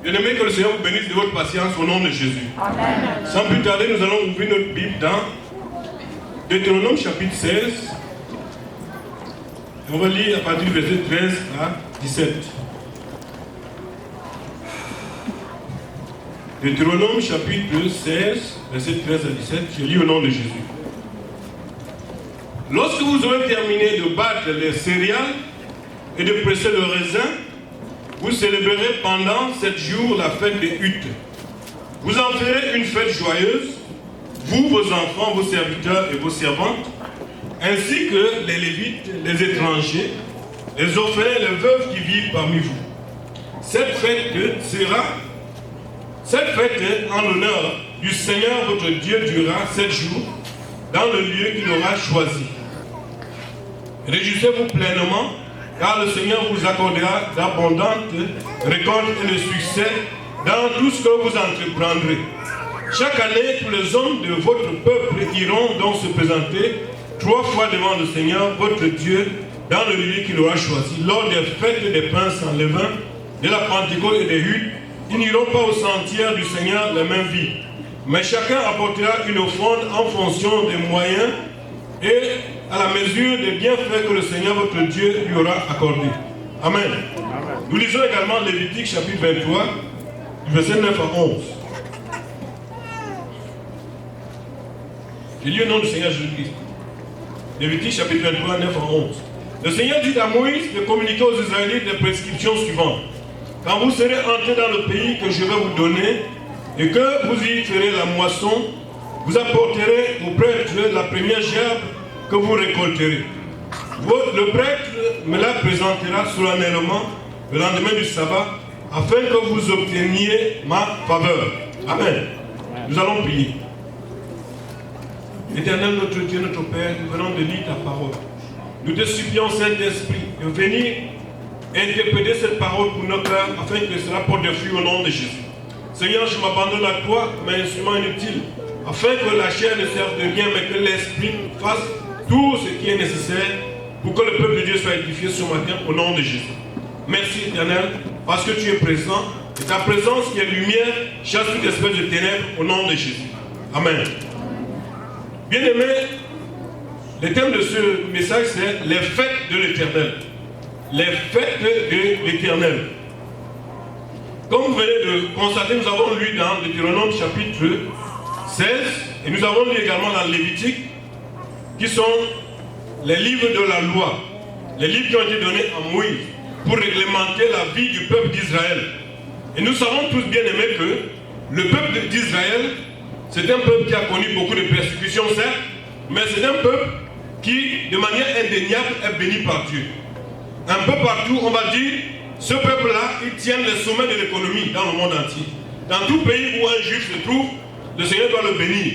Bien-aimés, que le Seigneur vous bénisse de votre patience au nom de Jésus. Amen. Sans plus tarder, nous allons ouvrir notre Bible dans Deutéronome chapitre 16. Et on va lire à partir du verset 13 à 17. Deutéronome chapitre 16, verset 13 à 17. Je lis au nom de Jésus. Lorsque vous aurez terminé de battre les céréales et de presser le raisin, vous célébrerez pendant 7 jours la fête des huttes. Vous en ferez une fête joyeuse, vous, vos enfants, vos serviteurs et vos servantes, ainsi que les Lévites, les étrangers, les orphelins, les veuves qui vivent parmi vous. Cette fête en l'honneur du Seigneur votre Dieu durera 7 jours dans le lieu qu'il aura choisi. Réjouissez-vous pleinement, car le Seigneur vous accordera d'abondantes récoltes et le succès dans tout ce que vous entreprendrez. Chaque année, tous les hommes de votre peuple iront donc se présenter 3 fois devant le Seigneur, votre Dieu, dans le lieu qu'il aura choisi. Lors des fêtes des pains sans levain, de la Pentecôte et des huttes, ils n'iront pas au sentier du Seigneur les mains vides. Mais chacun apportera une offrande en fonction des moyens et à la mesure des bienfaits que le Seigneur votre Dieu lui aura accordés. Amen. Amen. Nous lisons également Lévitique chapitre 23, du verset 9 à 11. Je lis au nom du Seigneur Jésus-Christ. Lévitique chapitre 23, 9 à 11. Le Seigneur dit à Moïse de communiquer aux Israélites les prescriptions suivantes. Quand vous serez entrés dans le pays que je vais vous donner et que vous y ferez la moisson, vous apporterez au prêtre la première gerbe que vous récolterez. Le prêtre me la présentera solennellement le lendemain du sabbat, afin que vous obteniez ma faveur. Amen. Nous allons prier. Éternel notre Dieu, notre Père, nous venons de lire ta parole. Nous te supplions, Saint-Esprit, de venir interpréter cette parole pour nos cœurs, afin que cela porte des fruits au nom de Jésus. Seigneur, je m'abandonne à toi, comme un instrument inutile, afin que la chair ne serve de rien, mais que l'Esprit fasse tout ce qui est nécessaire pour que le peuple de Dieu soit édifié ce matin au nom de Jésus. Merci éternel, parce que tu es présent, et ta présence qui est lumière chasse toute espèce de ténèbres au nom de Jésus. Amen. Bien-aimés, le thème de ce message c'est les fêtes de l'Éternel. Les fêtes de l'Éternel. Comme vous venez de constater, nous avons lu dans Deutéronome chapitre 16 et nous avons lu également dans Lévitique, qui sont les livres de la loi, les livres qui ont été donnés à Moïse pour réglementer la vie du peuple d'Israël. Et nous savons tous bien aimés que le peuple d'Israël, c'est un peuple qui a connu beaucoup de persécutions, certes, mais c'est un peuple qui, de manière indéniable, est béni par Dieu. Un peu partout, on va dire, ce peuple-là, il tient les sommets de l'économie dans le monde entier. Dans tout pays où un juif se trouve, le Seigneur doit le bénir.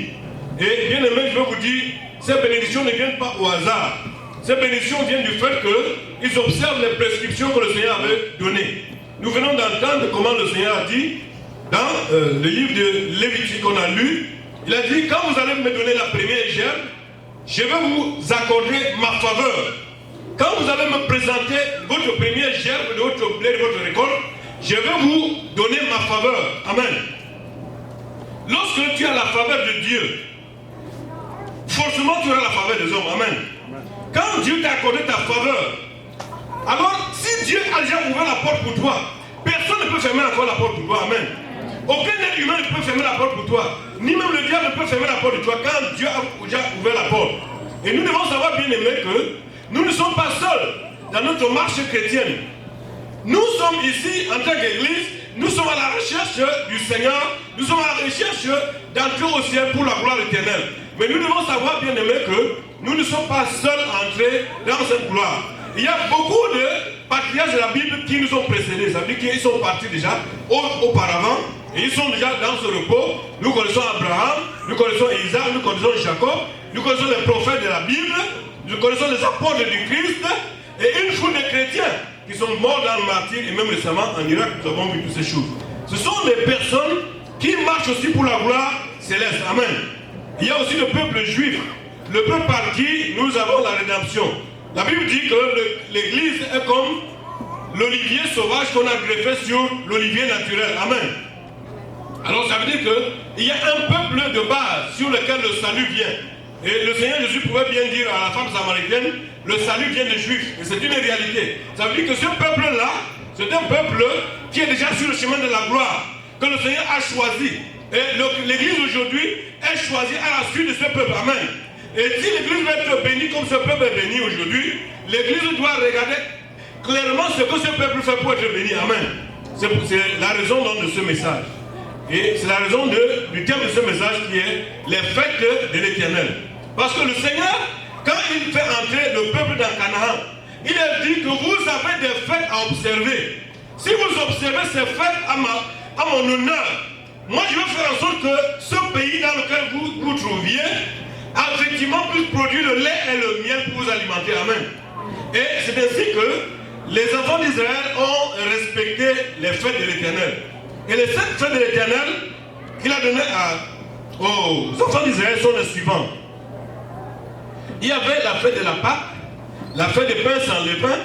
Et bien aimé, je veux vous dire, ces bénédictions ne viennent pas au hasard. Ces bénédictions viennent du fait qu'ils observent les prescriptions que le Seigneur avait données. Nous venons d'entendre comment le Seigneur a dit, dans le livre de Lévitique qu'on a lu, il a dit, quand vous allez me donner la première gerbe, je vais vous accorder ma faveur. Quand vous allez me présenter votre première gerbe de votre blé, de votre récolte, je vais vous donner ma faveur. Amen. Lorsque tu as la faveur de Dieu, forcément tu auras la faveur des hommes. Amen. Quand Dieu t'a accordé ta faveur, alors si Dieu a déjà ouvert la porte pour toi, personne ne peut fermer encore la porte pour toi. Amen. Aucun être humain ne peut fermer la porte pour toi. Ni même le diable ne peut fermer la porte de toi quand Dieu a déjà ouvert la porte. Et nous devons savoir bien aimé que nous ne sommes pas seuls dans notre marche chrétienne. Nous sommes ici en tant qu'Église, nous sommes à la recherche du Seigneur, nous sommes à la recherche d'entrer au ciel pour la gloire éternelle. Mais nous devons savoir bien aimé que nous ne sommes pas seuls à entrer dans cette gloire. Il y a beaucoup de patriarches de la Bible qui nous ont précédés, ça veut dire qu'ils sont partis déjà auparavant et ils sont déjà dans ce repos. Nous connaissons Abraham, nous connaissons Isaac, nous connaissons Jacob, nous connaissons les prophètes de la Bible, nous connaissons les apôtres du Christ et une foule de chrétiens sont morts dans le martyr, et même récemment en Irak, nous avons vu toutes ces choses. Ce sont des personnes qui marchent aussi pour la gloire céleste. Amen. Il y a aussi le peuple juif, le peuple par qui nous avons la rédemption. La Bible dit que l'église est comme l'olivier sauvage qu'on a greffé sur l'olivier naturel. Amen. Alors ça veut dire qu'il y a un peuple de base sur lequel le salut vient. Et le Seigneur Jésus pouvait bien dire à la femme samaritaine, le salut vient des Juifs. Et c'est une réalité. Ça veut dire que ce peuple-là, c'est un peuple qui est déjà sur le chemin de la gloire, que le Seigneur a choisi. Et l'église aujourd'hui est choisie à la suite de ce peuple. Amen. Et si l'église va être bénie comme ce peuple est béni aujourd'hui, l'église doit regarder clairement ce que ce peuple fait pour être béni. Amen. C'est la raison donc de ce message. Et c'est la raison du thème de ce message qui est les fêtes de l'Éternel. Parce que le Seigneur, quand il fait entrer le peuple dans Canaan, il a dit que vous avez des fêtes à observer. Si vous observez ces fêtes à mon honneur, moi je vais faire en sorte que ce pays dans lequel vous vous trouviez a effectivement plus produit le lait et le miel pour vous alimenter. Amen. Et c'est ainsi que les enfants d'Israël ont respecté les fêtes de l'Éternel. Et les 7 fêtes de l'Éternel qu'il a données aux enfants d'Israël sont les suivants. Il y avait la fête de la Pâque, la fête des pains sans levain,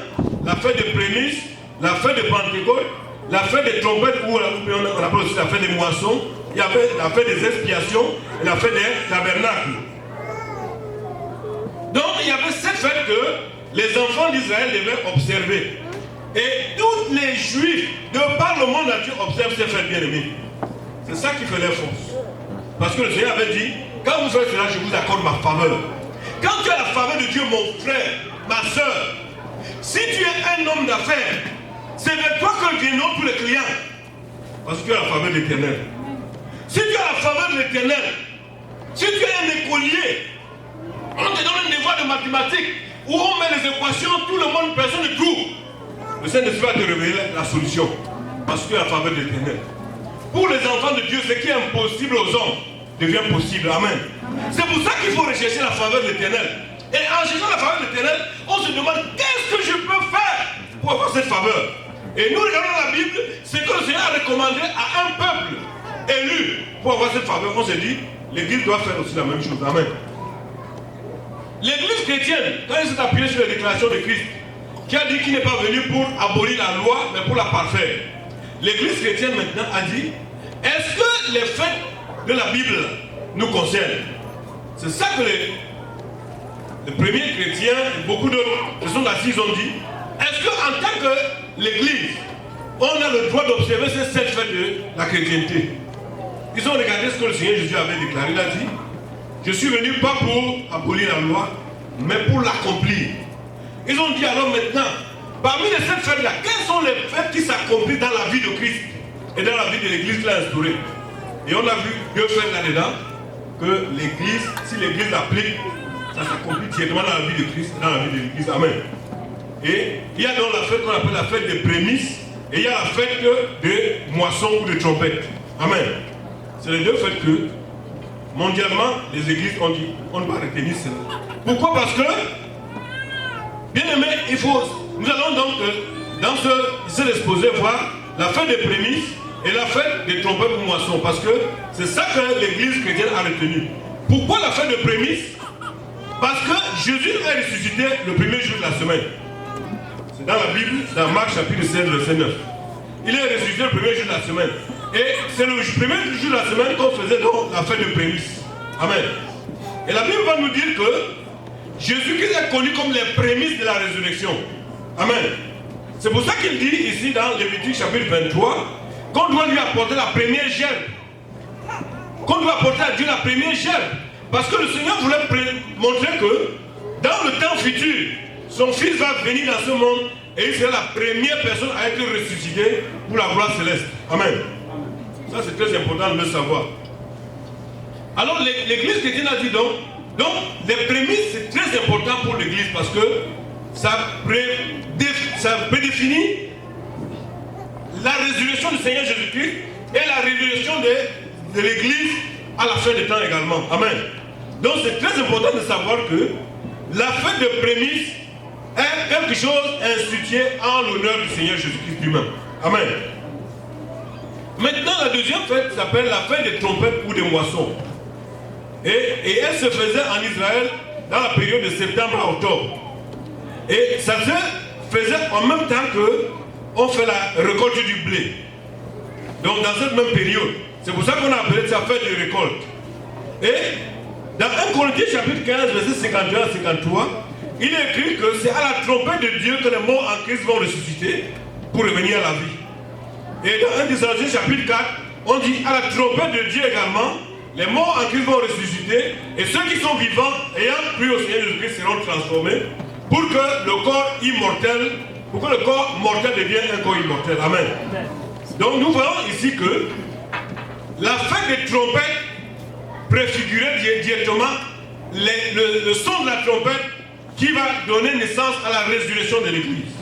la fête des prémices, la fête de Pentecôte, la fête des trompettes, ou on appelle aussi la fête des moissons, il y avait la fête des expiations et la fête des tabernacles. Donc il y avait 7 fêtes que les enfants d'Israël devaient observer. Et tous les juifs de par le monde entier observent ces fêtes bien-aimées. C'est ça qui fait leur force. Parce que le Seigneur avait dit, quand vous faites cela, je vous accorde ma faveur. Quand tu as la faveur de Dieu, mon frère, ma soeur, si tu es un homme d'affaires, c'est vers toi que viendront tous les clients. Parce que tu as la faveur de l'Éternel. Si tu as la faveur de l'Éternel, si tu es un écolier, on te donne un devoir de mathématiques où on met les équations, tout le monde, personne ne trouve. Le Saint-Esprit va te révéler la solution. Parce que tu as la faveur de l'Éternel. Pour les enfants de Dieu, ce qui est impossible aux hommes devient possible. Amen. C'est pour ça qu'il faut rechercher la faveur de l'Éternel. Et en cherchant la faveur de l'Éternel, on se demande qu'est-ce que je peux faire pour avoir cette faveur. Et nous regardons la Bible, c'est que le Seigneur a recommandé à un peuple élu pour avoir cette faveur. On s'est dit, l'Église doit faire aussi la même chose. Amen. L'Église chrétienne, quand elle s'est appuyée sur les déclarations de Christ, qui a dit qu'il n'est pas venu pour abolir la loi, mais pour la parfaire. L'Église chrétienne maintenant a dit, est-ce que les fêtes de la Bible nous concernent? C'est ça que les premiers chrétiens et beaucoup d'autres se sont assis, ont dit, est-ce qu'en tant que l'Église, on a le droit d'observer ces 7 fêtes de la chrétienté? Ils ont regardé ce que le Seigneur Jésus avait déclaré. Il a dit, je suis venu pas pour abolir la loi, mais pour l'accomplir. Ils ont dit alors maintenant, parmi les 7 fêtes-là, quelles sont les fêtes qui s'accomplissent dans la vie de Christ et dans la vie de l'Église qu'il a instaurée? Et on a vu 2 fêtes là-dedans, que l'Église, si l'Église l'applique, ça s'accomplit directement dans la vie de Christ et dans la vie de l'Église. Amen. Et il y a donc la fête qu'on appelle la fête des prémices, et il y a la fête de moisson ou de trompette. Amen. C'est les 2 fêtes que, mondialement, les églises ont dit, on doit retenir cela. Pourquoi? Parce que, bien aimé, nous allons donc, dans ce exposé, voir la fête des prémices et la fête des trompettes ou moissons. Parce que c'est ça que l'église chrétienne a retenu. Pourquoi la fête des prémices? Parce que Jésus est ressuscité le premier jour de la semaine. C'est dans la Bible, dans Marc chapitre 16, verset 9. Il est ressuscité le premier jour de la semaine. Et c'est le premier jour de la semaine qu'on faisait donc la fête des prémices. Amen. Et la Bible va nous dire que Jésus-Christ est connu comme les prémices de la résurrection. Amen. C'est pour ça qu'il dit ici dans Lévitique chapitre 23 qu'on doit lui apporter la première gerbe. Qu'on doit apporter à Dieu la première gerbe. Parce que le Seigneur voulait montrer que dans le temps futur, son fils va venir dans ce monde et il sera la première personne à être ressuscitée pour la gloire céleste. Amen. Ça c'est très important de le savoir. Alors l'église chrétienne a dit donc les prémices c'est très important pour l'église parce que ça prédéfinit la résurrection du Seigneur Jésus-Christ et la résurrection de l'église à la fin des temps également. Amen. Donc c'est très important de savoir que la fête de prémices est quelque chose institué en l'honneur du Seigneur Jésus-Christ lui-même. Amen. Maintenant, la deuxième fête s'appelle la fête des trompettes ou des moissons. Et elle se faisait en Israël dans la période de septembre à octobre. Et ça se faisait en même temps qu'on fait la récolte du blé. Donc dans cette même période. C'est pour ça qu'on a appelé ça fête de récolte. Et dans 1 Corinthiens chapitre 15, verset 51 à 53, il est écrit que c'est à la trompette de Dieu que les morts en Christ vont ressusciter pour revenir à la vie. Et dans 1 Thessaloniciens chapitre 4, on dit à la trompette de Dieu également, les morts en Christ vont ressusciter et ceux qui sont vivants ayant cru au Seigneur Jésus-Christ seront transformés pour que le corps immortel, pour que le corps mortel devienne un corps immortel. Amen. Donc nous voyons ici que la fête des trompettes préfigurait directement le son de la trompette qui va donner naissance à la résurrection de l'Église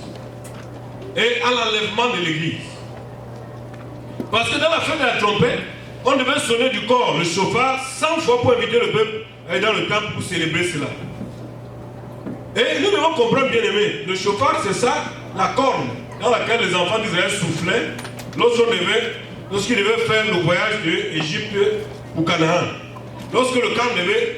et à l'enlèvement de l'Église. Parce que dans la fête de la trompette, on devait sonner du corps, le chauffard, 100 fois pour inviter le peuple à aller dans le temple pour célébrer cela. Et nous devons comprendre, bien aimé, le chauffard c'est ça, la corne dans laquelle les enfants d'Israël soufflaient lorsqu'ils devaient faire le voyage d'Égypte au Canaan. Lorsque le camp devait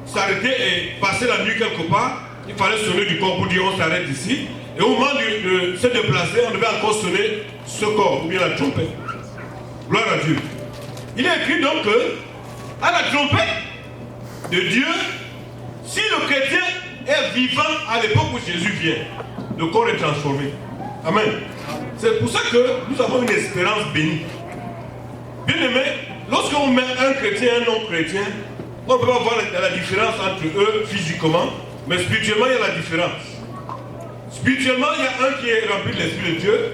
s'arrêter et passer la nuit quelque part, il fallait sonner du corps pour dire on s'arrête ici. Et au moment de se déplacer, on devait encore sonner ce corps, ou bien la trompette. Gloire à Dieu. Il est écrit donc que, à la trompette de Dieu, si le chrétien est vivant à l'époque où Jésus vient, le corps est transformé. Amen. C'est pour ça que nous avons une espérance bénie. Bien aimé, lorsqu'on met un chrétien et un non-chrétien, on ne peut pas voir la différence entre eux physiquement, mais spirituellement, il y a la différence. Spirituellement, il y a un qui est rempli de l'Esprit de Dieu,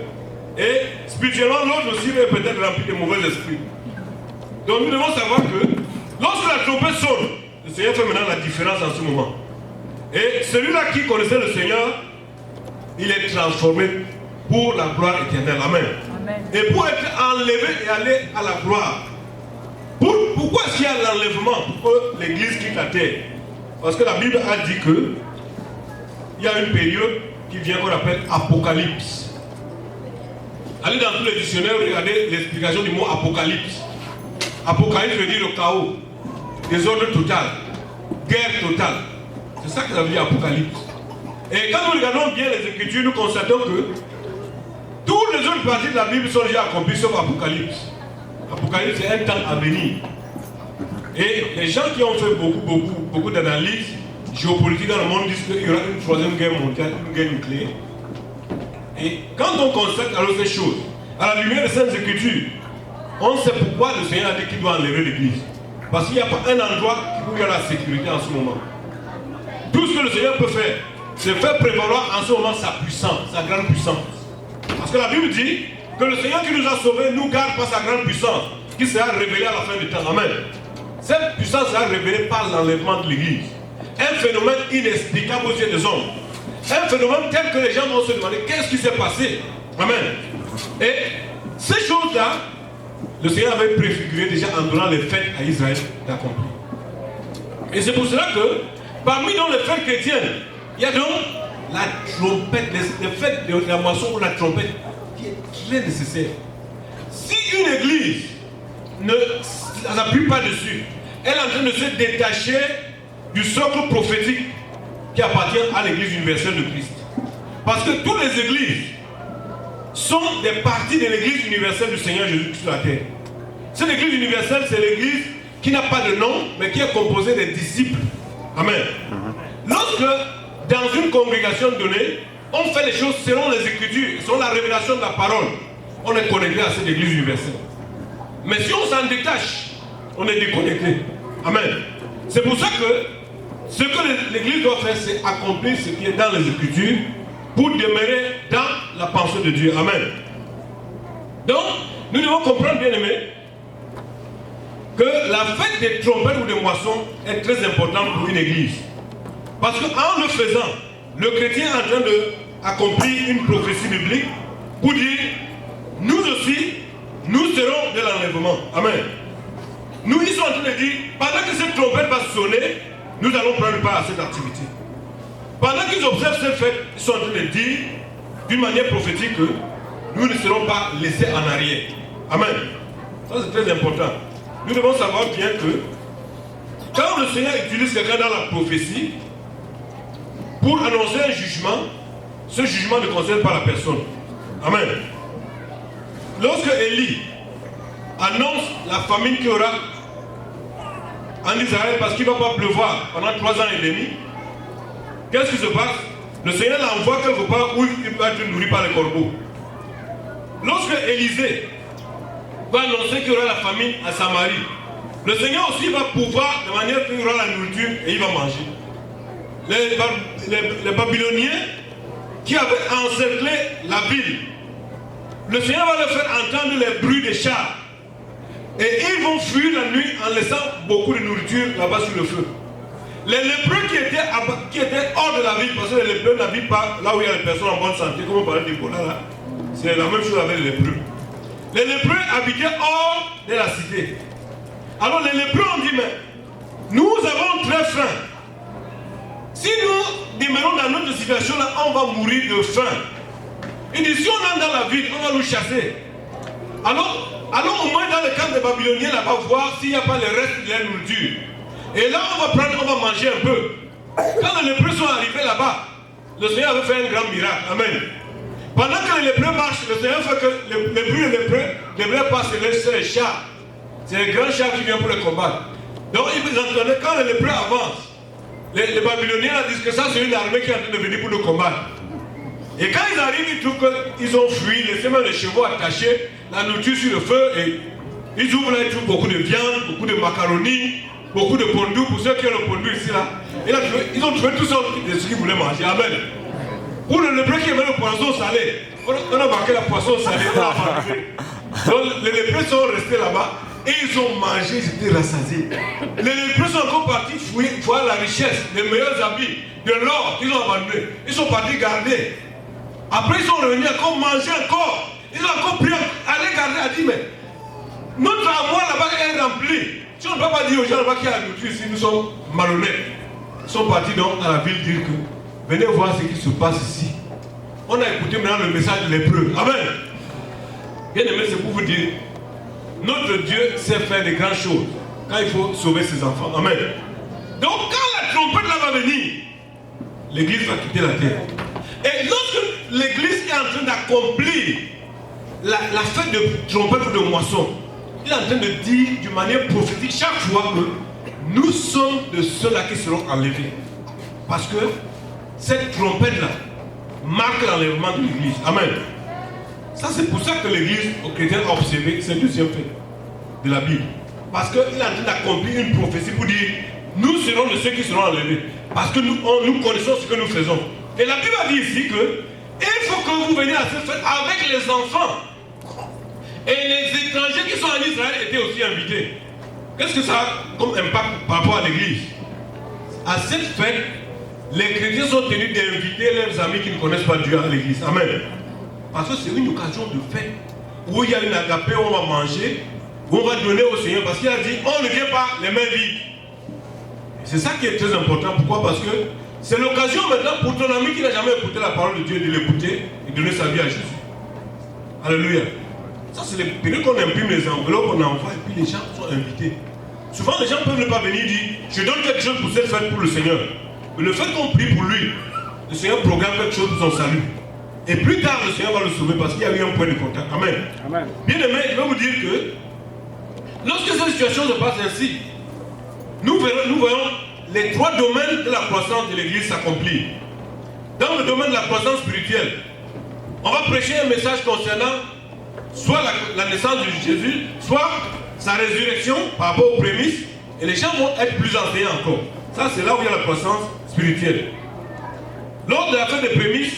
et spirituellement, l'autre aussi est peut-être rempli de mauvais esprits. Donc nous devons savoir que lorsque la trompette sonne, le Seigneur fait maintenant la différence en ce moment. Et celui-là qui connaissait le Seigneur, il est transformé pour la gloire éternelle. Amen. Amen. Et pour être enlevé et aller à la gloire. Pourquoi est-ce qu'il y a l'enlèvement? Pourquoi l'Église quitte la terre? Parce que la Bible a dit que il y a une période qui vient qu'on appelle Apocalypse. Allez dans tous les dictionnaires, regardez l'explication du mot Apocalypse. Apocalypse veut dire le chaos, désordre total, guerre totale. C'est ça que ça veut dire Apocalypse. Et quand nous regardons bien les Écritures, nous constatons que toutes les autres parties de la Bible sont déjà accomplies sauf Apocalypse. Apocalypse, c'est un temps à venir. Et les gens qui ont fait beaucoup d'analyses géopolitiques dans le monde disent qu'il y aura une troisième guerre mondiale, une guerre nucléaire. Et quand on constate alors ces choses, à la lumière des Saintes Écritures, on sait pourquoi le Seigneur a dit qu'il doit enlever l'Église. Parce qu'il n'y a pas un endroit où il y a la sécurité en ce moment. Tout ce que le Seigneur peut faire, c'est faire prévaloir en ce moment sa puissance, sa grande puissance. Parce que la Bible dit que le Seigneur qui nous a sauvés nous garde par sa grande puissance, qui sera révélée à la fin du temps. Amen. Cette puissance sera révélée par l'enlèvement de l'Église. Un phénomène inexplicable aux yeux des hommes. Un phénomène tel que les gens vont se demander qu'est-ce qui s'est passé. Amen. Et ces choses-là, le Seigneur avait préfiguré déjà en donnant les fêtes à Israël d'accomplir. Et c'est pour cela que, parmi donc les fêtes chrétiennes, il y a donc la trompette, les fêtes de la moisson ou la trompette, qui est très nécessaire. Si une église ne s'appuie pas dessus, elle est en train de se détacher du socle prophétique qui appartient à l'église universelle de Christ. Parce que toutes les églises sont des parties de l'église universelle du Seigneur Jésus-Christ sur la terre. Cette église universelle, c'est l'église qui n'a pas de nom, mais qui est composée des disciples. Amen. Lorsque, dans une congrégation donnée, on fait les choses selon les Écritures, selon la révélation de la parole, on est connecté à cette église universelle. Mais si on s'en détache, on est déconnecté. Amen. C'est pour ça que ce que l'église doit faire, c'est accomplir ce qui est dans les Écritures pour demeurer dans la pensée de Dieu. Amen. Donc, nous devons comprendre, bien aimés, que la fête des trompettes ou des moissons est très importante pour une église. Parce qu'en le faisant, le chrétien est en train d'accomplir une prophétie biblique pour dire, nous aussi, nous serons de l'enlèvement. Amen. Nous, ils sont en train de dire, pendant que cette trompette va sonner, nous allons prendre part à cette activité. Pendant qu'ils observent cette fête, ils sont en train de dire, d'une manière prophétique, que nous ne serons pas laissés en arrière. Amen. Ça c'est très important. Nous devons savoir bien que quand le Seigneur utilise quelqu'un dans la prophétie pour annoncer un jugement, ce jugement ne concerne pas la personne. Amen. Lorsque Élie annonce la famine qu'il y aura en Israël parce qu'il ne va pas pleuvoir pendant 3 ans et demi, qu'est-ce qui se passe? Le Seigneur l'envoie quelque part où il va être nourri par les corbeaux. Lorsque Élisée va annoncer qu'il y aura la famine à Samarie, le Seigneur aussi va pouvoir, de manière qu'il y aura la nourriture et il va manger. Les Babyloniens qui avaient encerclé la ville, le Seigneur va leur faire entendre les bruits des chars. Et ils vont fuir la nuit en laissant beaucoup de nourriture là-bas sur le feu. Les lépreux qui étaient hors de la ville, parce que les lépreux n'habitent pas là où il y a les personnes en bonne santé, comme on parlait d'Ebola là, c'est la même chose avec les lépreux. Les lépreux habitaient hors de la cité. Alors les lépreux ont dit, mais nous avons très faim. Si nous demeurons dans notre situation là, on va mourir de faim. Il dit, si on entre dans la ville, on va nous chasser. Alors au moins dans le camp des Babyloniens là-bas, voir s'il n'y a pas le reste de la nourriture. Et là, on va manger un peu. Quand les lépreux sont arrivés là-bas, le Seigneur avait fait un grand miracle. Amen. Pendant que les lépreux marchent, le Seigneur fait que les lépreux passent sur les chars. C'est les grands chars qui viennent pour les combattre. Donc, ils entendaient quand les lépreux avancent, les Babyloniens disent que ça, c'est une armée qui est en train de venir pour nous combattre. Et quand ils arrivent, ils trouvent qu'ils ont fui, laissé même les chevaux attachés, la nourriture sur le feu, et ils ouvrent là, ils trouvent beaucoup de viande, beaucoup de macaroni, beaucoup de pondou, pour ceux qui ont le pondou ici là. Et là, ils ont trouvé tout ça de ce qu'ils voulaient manger. Amen. Pour le lépreux qui aimait le poisson salé, on a marqué la poisson salée. Donc les lépreux sont restés là-bas et ils ont mangé, ils étaient rassasiés. Les lépreux sont encore partis fouiller, voir la richesse, les meilleurs habits, de l'or qu'ils ont abandonné. Ils sont partis garder. Après ils sont revenus encore manger encore. Ils ont encore pris, aller garder, a dit mais notre armoire là-bas est remplie. Si on ne peut pas dire aux gens là-bas qu'il y a la nourriture ici, nous sommes malhonnêtes. Ils sont partis donc à la ville dire que venez voir ce qui se passe ici. On a écouté maintenant le message de lépreux. Amen. Bien aimé, c'est pour vous dire, notre Dieu sait faire de grandes choses quand il faut sauver ses enfants. Amen. Donc quand la trompette là va venir, l'église va quitter la terre. Et lorsque l'église est en train d'accomplir la fête de trompette ou de moisson, il est en train de dire d'une manière prophétique chaque fois que nous sommes de ceux-là qui seront enlevés. Parce que cette trompette-là marque l'enlèvement de l'église. Amen. Ça, c'est pour ça que l'église aux chrétiens a observé ce deuxième fait de la Bible. Parce qu'il est en train d'accomplir une prophétie pour dire nous serons de ceux qui seront enlevés. Parce que nous connaissons ce que nous faisons. Et la Bible a dit ici que il faut que vous veniez à cette fête avec les enfants. Et les étrangers qui sont en Israël étaient aussi invités. Qu'est-ce que ça a comme impact par rapport à l'église? À cette fête, les chrétiens sont tenus d'inviter leurs amis qui ne connaissent pas Dieu à l'église. Amen. Parce que c'est une occasion de fête où il y a une agapée, où on va manger, où on va donner au Seigneur. Parce qu'il a dit, on ne vient pas les mains vides. C'est ça qui est très important. Pourquoi? Parce que c'est l'occasion maintenant pour ton ami qui n'a jamais écouté la parole de Dieu de l'écouter et de donner sa vie à Jésus. Alléluia. Ça, c'est les périodes qu'on imprime les enveloppes, on envoie et puis les gens sont invités. Souvent, les gens peuvent ne pas venir dire je donne quelque chose pour cette fête pour le Seigneur. Mais le fait qu'on prie pour lui, le Seigneur programme quelque chose pour son salut. Et plus tard, le Seigneur va le sauver parce qu'il y a eu un point de contact. Amen. Amen. Bien aimé, je vais vous dire que lorsque cette situation se passe ainsi, nous voyons les 3 domaines de la croissance de l'église s'accomplir. Dans le domaine de la croissance spirituelle, on va prêcher un message concernant soit la naissance de Jésus, soit sa résurrection par rapport aux prémices, et les gens vont être plus enseignés encore. Ça, c'est là où il y a la croissance spirituelle. Lors de la fête des prémices,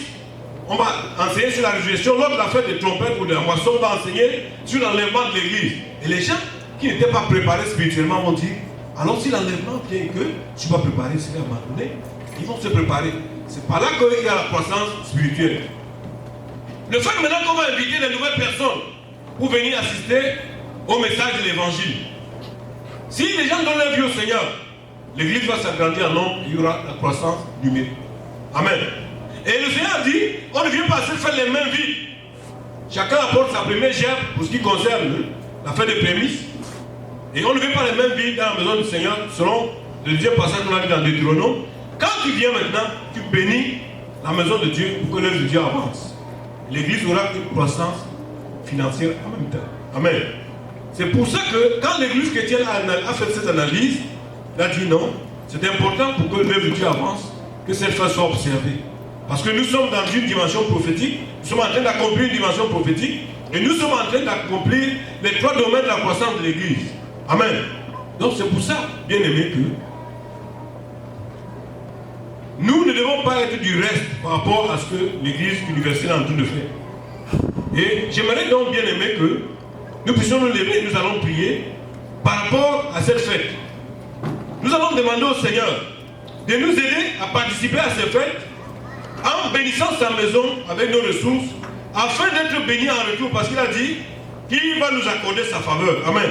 on va enseigner sur la résurrection. Lors de la fête des trompettes ou de la moisson, on va enseigner sur l'enlèvement de l'église. Et les gens qui n'étaient pas préparés spirituellement vont dire alors si l'enlèvement vient et que je ne suis pas préparé, c'est à m'abandonner, ils vont se préparer. C'est par là qu'il y a la croissance spirituelle. Le fait maintenant qu'on va inviter de nouvelles personnes pour venir assister au message de l'évangile. Si les gens donnent leur vie au Seigneur, l'église va s'agrandir en nombre, il y aura la croissance numérique. Amen. Et le Seigneur a dit, on ne vient pas se faire les mains vides. Chacun apporte sa première gerbe pour ce qui concerne la fête des prémices. Et on ne vient pas les mains vides dans la maison du Seigneur, selon le deuxième passage qu'on a vu dans Deutéronome. Quand tu viens maintenant, tu bénis la maison de Dieu pour que l'œuvre de Dieu avance. L'église aura une croissance financière en même temps. Amen. C'est pour ça que quand l'église chrétienne a fait cette analyse, elle a dit non, c'est important pour que l'œuvre de Dieu avance, que cette phase soit observée. Parce que nous sommes dans une dimension prophétique, nous sommes en train d'accomplir une dimension prophétique, et nous sommes en train d'accomplir les 3 domaines de la croissance de l'église. Amen. Donc c'est pour ça, bien aimé, que nous ne devons pas être du reste par rapport à ce que l'église universelle est en train de faire. Et j'aimerais donc bien aimé que nous puissions nous lever et nous allons prier par rapport à cette fête. Nous allons demander au Seigneur de nous aider à participer à cette fête en bénissant sa maison avec nos ressources afin d'être bénis en retour parce qu'il a dit qu'il va nous accorder sa faveur. Amen.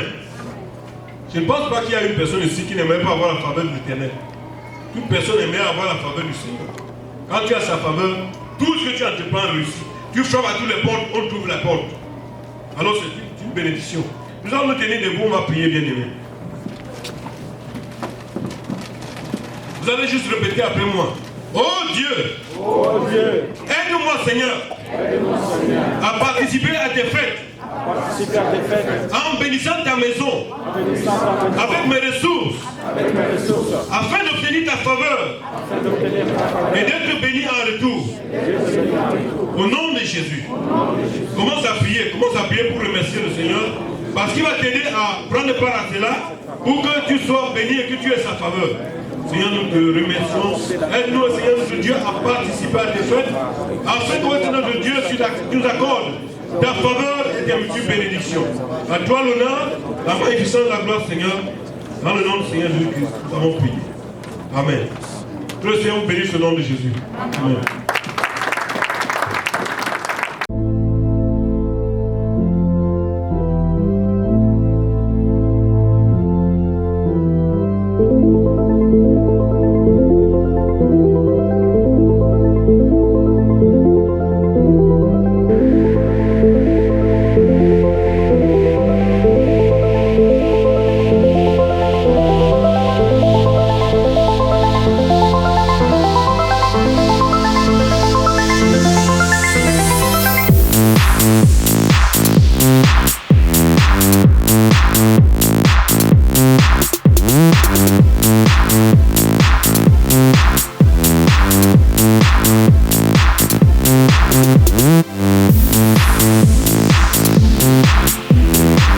Je ne pense pas qu'il y a une personne ici qui n'aimerait pas avoir la faveur de l'Éternel. Toute personne aimerait avoir la faveur du Seigneur. Quand tu as sa faveur, tout ce que tu entreprends réussit. Tu frappes à toutes les portes, on t'ouvre la porte. Alors c'est une bénédiction. Nous allons nous tenir debout, on va prier, bien aimé. Vous allez juste répéter après moi. Oh Dieu, aide-moi Seigneur, à participer à tes fêtes, en bénissant ta maison, avec mes ressources, afin d'obtenir ta faveur et d'être béni en retour. Au nom de Jésus. Commence à prier pour remercier le Seigneur, parce qu'il va t'aider à prendre part à cela pour que tu sois béni et que tu aies sa faveur. Seigneur, nous te remercions. Aide-nous, Seigneur, notre Dieu, à participer à tes fêtes, afin que notre Dieu nous accorde ta faveur et ta multiples bénédictions. À toi l'honneur, la magnificence, la gloire, Seigneur, dans le nom du Seigneur Jésus-Christ. Nous avons prié. Amen. Que le Seigneur vous bénisse au nom de Jésus. Amen.